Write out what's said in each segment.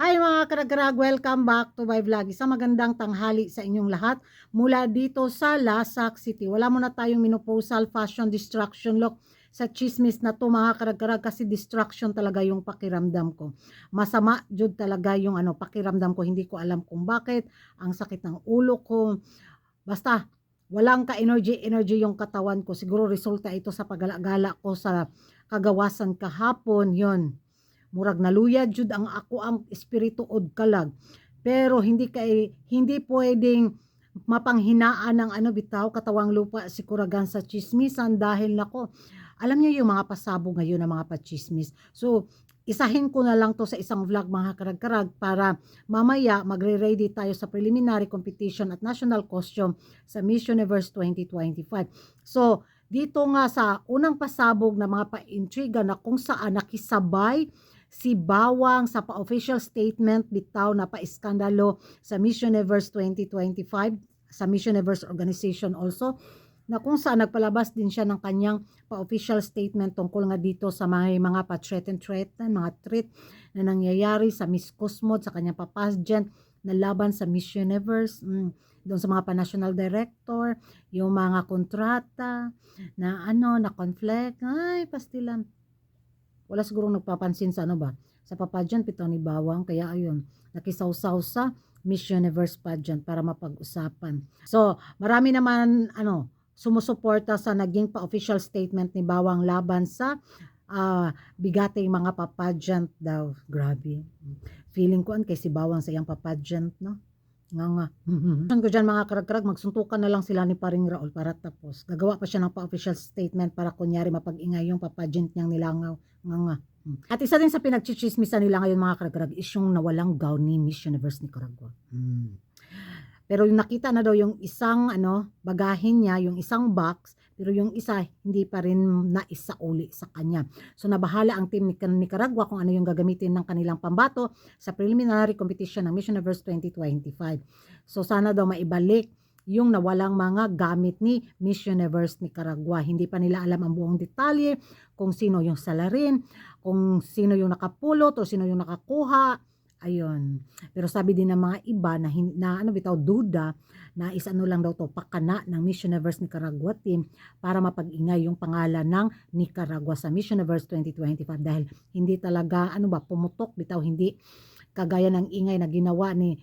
Hi mga karagrag, welcome back to my vlog. Isang magandang tanghali sa inyong lahat mula dito sa Lasak City. Wala muna tayong menopausal fashion distraction look sa chismis na to mga karagrag kasi distraction talaga yung pakiramdam ko. Masama jud talaga yung pakiramdam ko, hindi ko alam kung bakit. Ang sakit ng ulo ko. Basta walang ka-energy yung katawan ko. Siguro resulta ito sa pagala-gala ko sa kagawasan kahapon. Yon, murag naluyad jud ang ako ang espiritu od kalag, pero hindi pwedeng mapanghinaan ng bitaw katawang lupa si kuragan sa chismisan dahil nako alam niyo yung mga pasabog ngayon ng mga pachismis. So isahin ko na lang to sa isang vlog mga karag-karag para mamaya magre-ready tayo sa preliminary competition at national costume sa Miss Universe 2025. So dito nga sa unang pasabog na mga pa-intriga na kung saan nakisabay si Bawang sa pa-official statement bitaw na pa-iskandalo sa Miss Universe 2025, sa Miss Universe organization also, na kung saan nagpalabas din siya ng kanyang pa-official statement tungkol nga dito sa mga pa-threaten, mga threat na nangyayari sa Miss Cosmo sa kanyang pa-Pageant na laban sa Miss Universe, doon sa mga pa-national director, yung mga kontrata na na conflict, ay pastilan. Wala siguro nagpapansin sa sa pageant pitaw ni Bawang, kaya ayun, nakisawsaw sa Miss Universe pageant para mapag-usapan. So, marami naman sumusuporta sa naging pa-official statement ni Bawang laban sa bigating mga pageant daw. Grabe. Feeling ko kay si Bawang sa iyang pageant, no? Nga. Saan ko dyan mga karag-karag, magsuntukan na lang sila ni Paring Raul para tapos. Gagawa pa siya ng pa-official statement para kunyari mapag-ingay yung pageant niyang nilangaw. Nga. At isa din sa pinagchichismisan nila ngayon mga karag-karag is yung nawalang gown ni Miss Universe Nicaragua. Pero yung nakita na daw yung isang bagahin niya, yung isang box, pero yung isa hindi pa rin naisauli sa kanya. So nabahala ang team ni Nicaragua kung ano yung gagamitin ng kanilang pambato sa preliminary competition ng Miss Universe 2025. So sana daw maibalik yung nawalang mga gamit ni Miss Universe Nicaragua. Hindi pa nila alam ang buong detalye, kung sino yung salarin, kung sino yung nakapulot o sino yung nakakuha. Ayun. Pero sabi din ng mga iba na bitaw duda na isano lang daw to pakana ng Miss Universe Nicaragua team para mapag-ingay yung pangalan ng Nicaragua sa Miss Universe 2025 dahil hindi talaga pumutok bitaw, hindi kagaya ng ingay na ginawa ni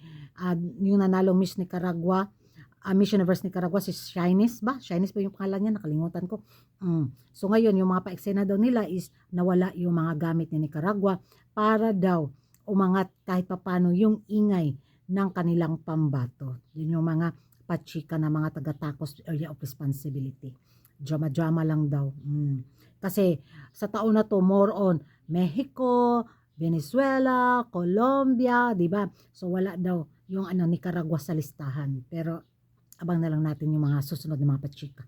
yung nanalong Miss Nicaragua, Miss Universe Nicaragua, si Shyness ba? Shyness ba yung pangalan niya? Nakalimutan ko. So ngayon, yung mga pa-eksena daw nila is nawala yung mga gamit ni Nicaragua para daw umangat kahit papano yung ingay ng kanilang pambato. Yun yung mga pachika na mga taga-takos area of responsibility. Drama-drama lang daw. Kasi sa taon na to, more on Mexico, Venezuela, Colombia, di ba? So wala daw yung Nicaragua sa listahan. Pero abang na lang natin yung mga susunod na mga pachika.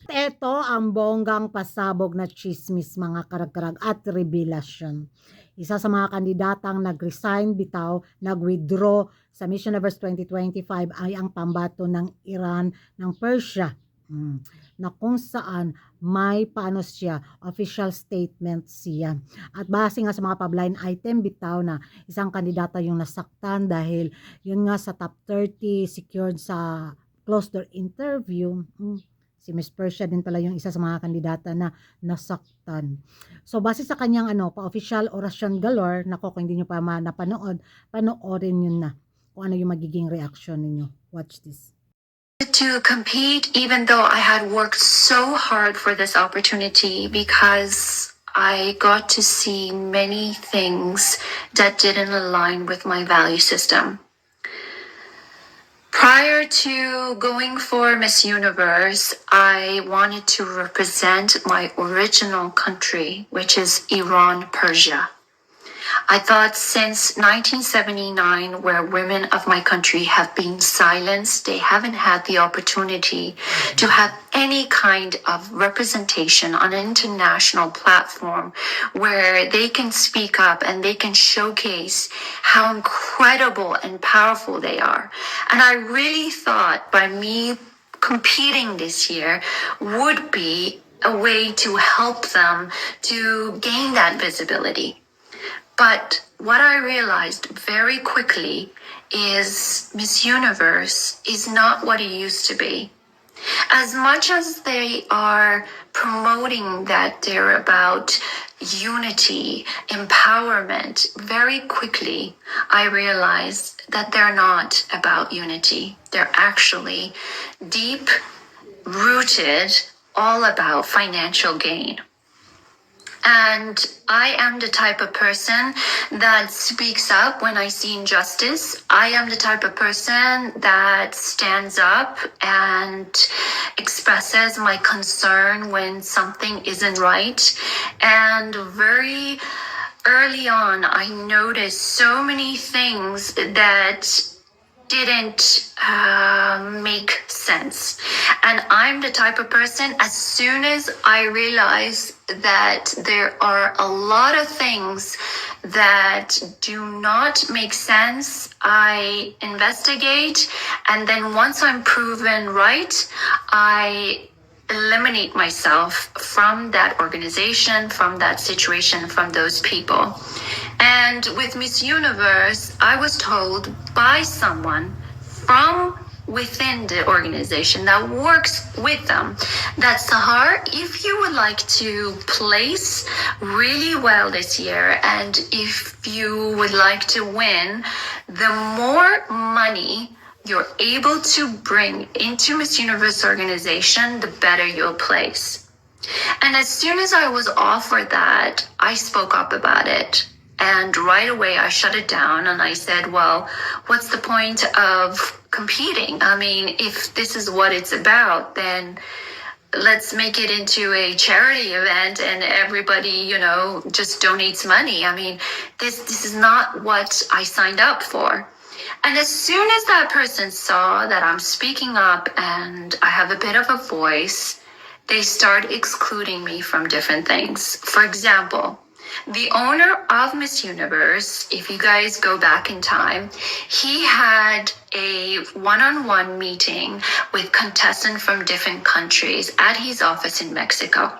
Ito ang bonggang pasabog na chismis mga karag-karag at rebelasyon. Isa sa mga kandidatang nag-resign bitaw, nag-withdraw sa Miss Universe 2025 ay ang pambato ng Iran ng Persia. Na kung saan may siya, official statement siya. At base nga sa mga pa-blind item bitaw na isang kandidata yung nasaktan dahil yun nga sa top 30 secured sa closed door interview. Si Miss Persia din pala yung isa sa mga kandidata na nasaktan. So, base sa kanyang pa-official orasyon galore, nako kung hindi nyo pa napanood, panoorin yun na kung ano yung magiging reaction ninyo. Watch this. To compete, even though I had worked so hard for this opportunity because I got to see many things that didn't align with my value system. Prior to going for Miss Universe, I wanted to represent my original country, which is Iran, Persia. I thought since 1979, where women of my country have been silenced, they haven't had the opportunity to have any kind of representation on an international platform where they can speak up and they can showcase how incredible and powerful they are. And I really thought by me competing this year would be a way to help them to gain that visibility. But what I realized very quickly is Miss Universe is not what it used to be. As much as they are promoting that they're about unity, empowerment, very quickly I realized that they're not about unity. They're actually deep rooted all about financial gain. And I am the type of person that speaks up when I see injustice. I am the type of person that stands up and expresses my concern when something isn't right. And very early on, I noticed so many things that didn't make sense. And I'm the type of person, as soon as I realize that there are a lot of things that do not make sense, I investigate. And then once I'm proven right, I eliminate myself from that organization, from that situation, from those people. And with Miss Universe, I was told by someone from within the organization that works with them that, Sahar, if you would like to place really well this year and if you would like to win, the more money you're able to bring into Miss Universe organization, the better you'll place. And as soon as I was offered that, I spoke up about it. And right away, I shut it down and I said, well, what's the point of competing? I mean, if this is what it's about, then let's make it into a charity event and everybody, just donates money. I mean, this is not what I signed up for. And as soon as that person saw that I'm speaking up and I have a bit of a voice, they start excluding me from different things. For example, the owner of Miss Universe, if you guys go back in time, he had a one-on-one meeting with contestants from different countries at his office in Mexico.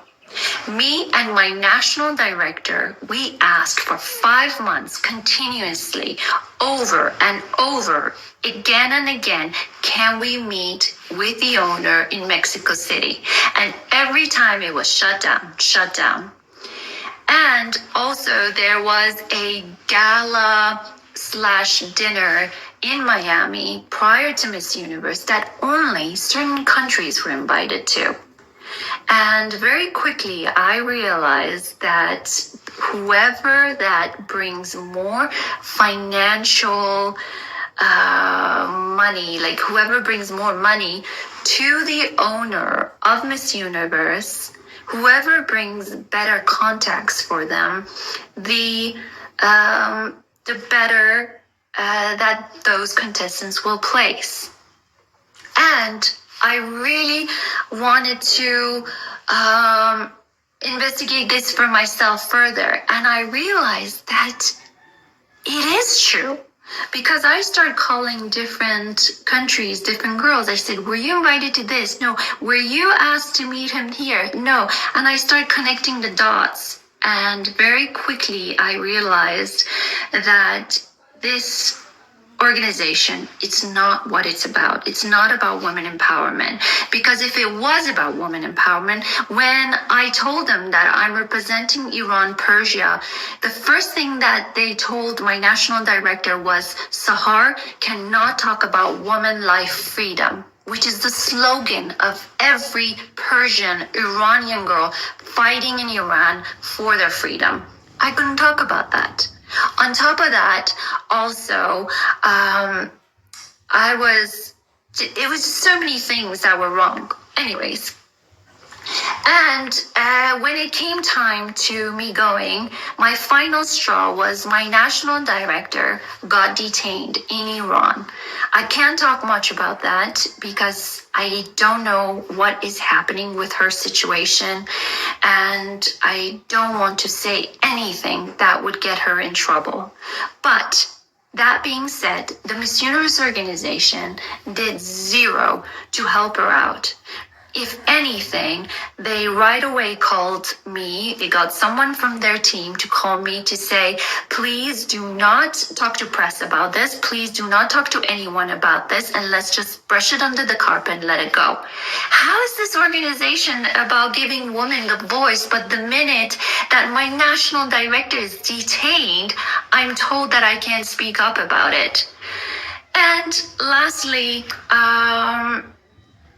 Me and my national director, we asked for 5 months continuously, over and over, again and again, can we meet with the owner in Mexico City? And every time it was shut down. And also there was a gala/dinner in Miami prior to Miss Universe that only certain countries were invited to. And very quickly, I realized that whoever that brings more financial money, like whoever brings more money to the owner of Miss Universe, whoever brings better contacts for them, the better that those contestants will place. And I really wanted to investigate this for myself further. And I realized that it is true. Because I started calling different countries, different girls. I said, were you invited to this? No. Were you asked to meet him here? No. And I started connecting the dots. And very quickly, I realized that this organization, it's not what it's about. It's not about women empowerment. Because if it was about women empowerment, when I told them that I'm representing Iran, Persia, the first thing that they told my national director was, Sahar cannot talk about woman life freedom, which is the slogan of every Persian, Iranian girl fighting in Iran for their freedom. I couldn't talk about that. On top of that, also, it was so many things that were wrong. Anyways, and when it came time to me going, my final straw was my national director got detained in Iran. I can't talk much about that because I don't know what is happening with her situation, and I don't want to say anything that would get her in trouble. But that being said, the Miss Universe organization did zero to help her out. If anything, they right away called me. They got someone from their team to call me to say, please do not talk to press about this. Please do not talk to anyone about this. And let's just brush it under the carpet and let it go. How is this organization about giving women the voice, but the minute that my national director is detained, I'm told that I can't speak up about it? And lastly,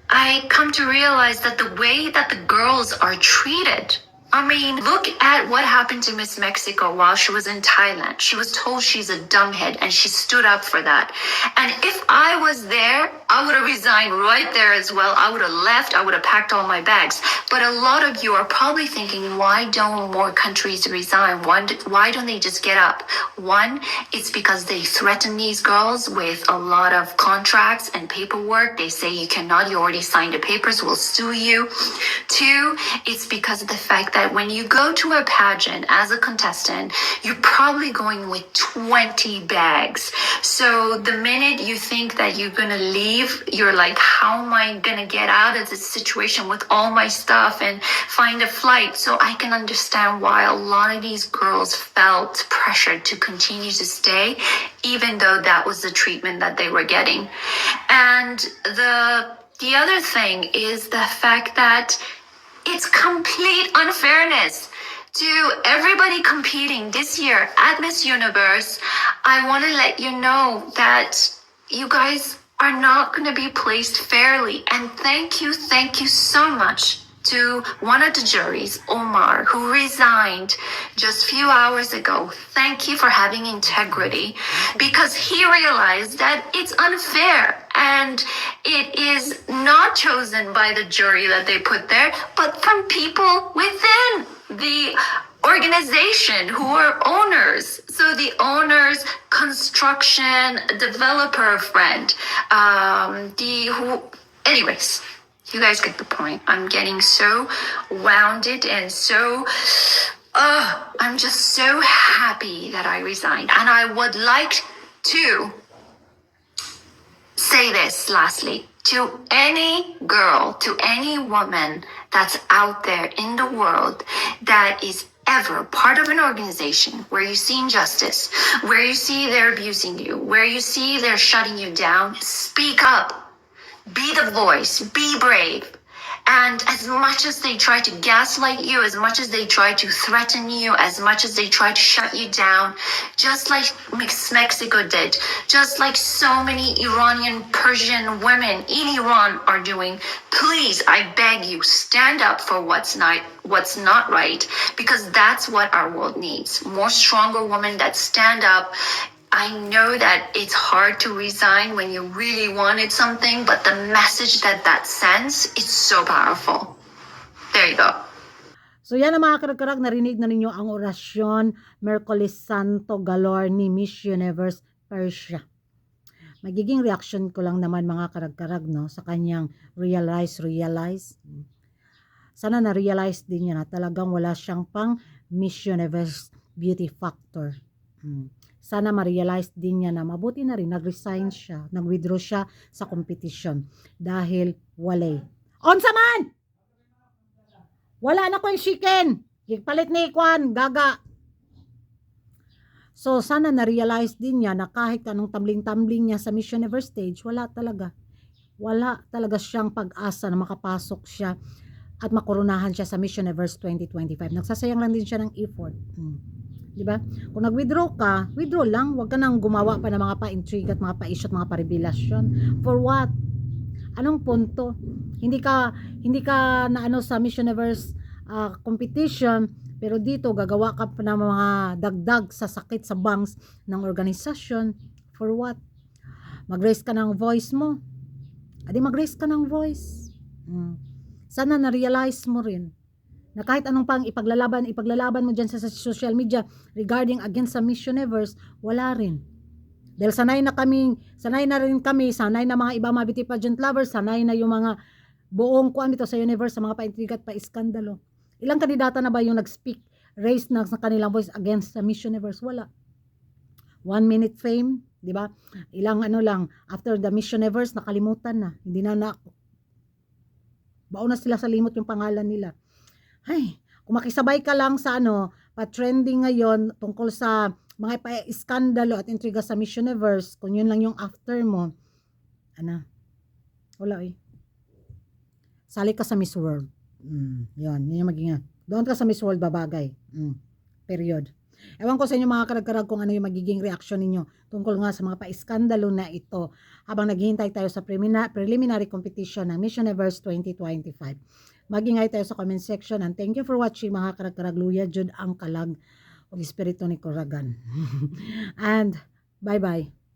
I come to realize that the way that the girls are treated, I mean, look at what happened to Miss Mexico while she was in Thailand. She was told she's a dumbhead and she stood up for that. And if I was there, I would have resigned right there as well. I would have left. I would have packed all my bags. But a lot of you are probably thinking, why don't more countries resign? Why don't they just get up? One, it's because they threaten these girls with a lot of contracts and paperwork. They say you cannot, you already signed the papers, we'll sue you. Two, it's because of the fact that when you go to a pageant as a contestant, you're probably going with 20 bags. So the minute you think that you're going to leave, you're like, how am I going to get out of this situation with all my stuff and find a flight? So I can understand why a lot of these girls felt pressured to continue to stay, even though that was the treatment that they were getting. And the other thing is the fact that it's complete unfairness to everybody competing this year at Miss Universe. I want to let you know that you guys are not going to be placed fairly. And thank you so much to one of the juries, Omar, who resigned just a few hours ago. Thank you for having integrity, because he realized that it's unfair and it is not chosen by the jury that they put there, but from people within the organization who are owners. So the owners, construction, developer friend, anyways, you guys get the point. I'm getting so wounded and so, I'm just so happy that I resigned. And I would like to say this lastly to any girl, to any woman that's out there in the world that is ever part of an organization where you see injustice, where you see they're abusing you, where you see they're shutting you down. Speak up. Be the voice, be brave. And as much as they try to gaslight you, as much as they try to threaten you, as much as they try to shut you down, just like Miss Mexico did, just like so many Iranian, Persian women in Iran are doing, please, I beg you, stand up for what's not right, because that's what our world needs. More stronger women that stand up. I know that it's hard to resign when you really wanted something, but the message that sends is so powerful. There you go. So yan ang mga karag-karag, narinig na ninyo ang orasyon Merkulis Santo Galore ni Miss Universe Persia. Magiging reaction ko lang naman mga karag-karag, no, sa kanyang realize. Sana na-realize din niya na talagang wala siyang pang Miss Universe beauty factor. Sana ma-realize din niya na mabuti na rin nag-resign siya, nag-withdraw siya sa competition dahil walay. Onsa man! Wala na ko yung chicken. Palit ni Kwan, gaga. So sana na-realize din niya na kahit anong tumbling-tumbling niya sa Miss Universe stage, wala talaga siyang pag-asa na makapasok siya at makurunahan siya sa Miss Universe 2025. Nagsasayang lang din siya ng effort. Diba? Kung nag-withdraw ka, withdraw lang. Huwag ka nang gumawa pa ng mga pa-intrigue at mga pa-issue at mga pa-rebelasyon. For what? Anong punto? Hindi ka na ano sa Miss Universe competition, pero dito gagawa ka pa ng mga dagdag sa sakit sa bangs ng organisasyon. For what? Mag-raise ka ng voice mo. Adi mag-raise ka ng voice. Sana na-realize mo rin na kahit anong pang ipaglalaban mo dyan sa social media regarding against sa Miss Universe, wala rin. Dahil sanay na rin kami, sanay na mga iba mga beauty pageant lovers, sanay na yung mga buong kuan dito sa universe, sa mga pa-intriga at pa-iskandalo. Ilang kandidata na ba yung nag-speak, raise na sa kanilang voice against sa Miss Universe? Wala. 1 minute fame, di ba? Ilang ano lang, after the Miss Universe, nakalimutan na. Hindi na baon na sila sa limot yung pangalan nila. Ay, kung makisabay ka lang sa pa-trending ngayon tungkol sa mga iskandalo at intriga sa Miss Universe, kung yun lang yung after mo, wala sali ka sa Miss World. Yun yung maging doon ka sa Miss World babagay. Period. Ewan ko sa inyo mga karag-karag kung ano yung magiging reaksyon ninyo tungkol nga sa mga pa-iskandalo na ito habang naghihintay tayo sa preliminary competition ng Miss Universe 2025. Magingay tayo sa comment section and thank you for watching mga karag-karag. Luya jud ang kalag o espiritu ni Kuragan. And bye-bye.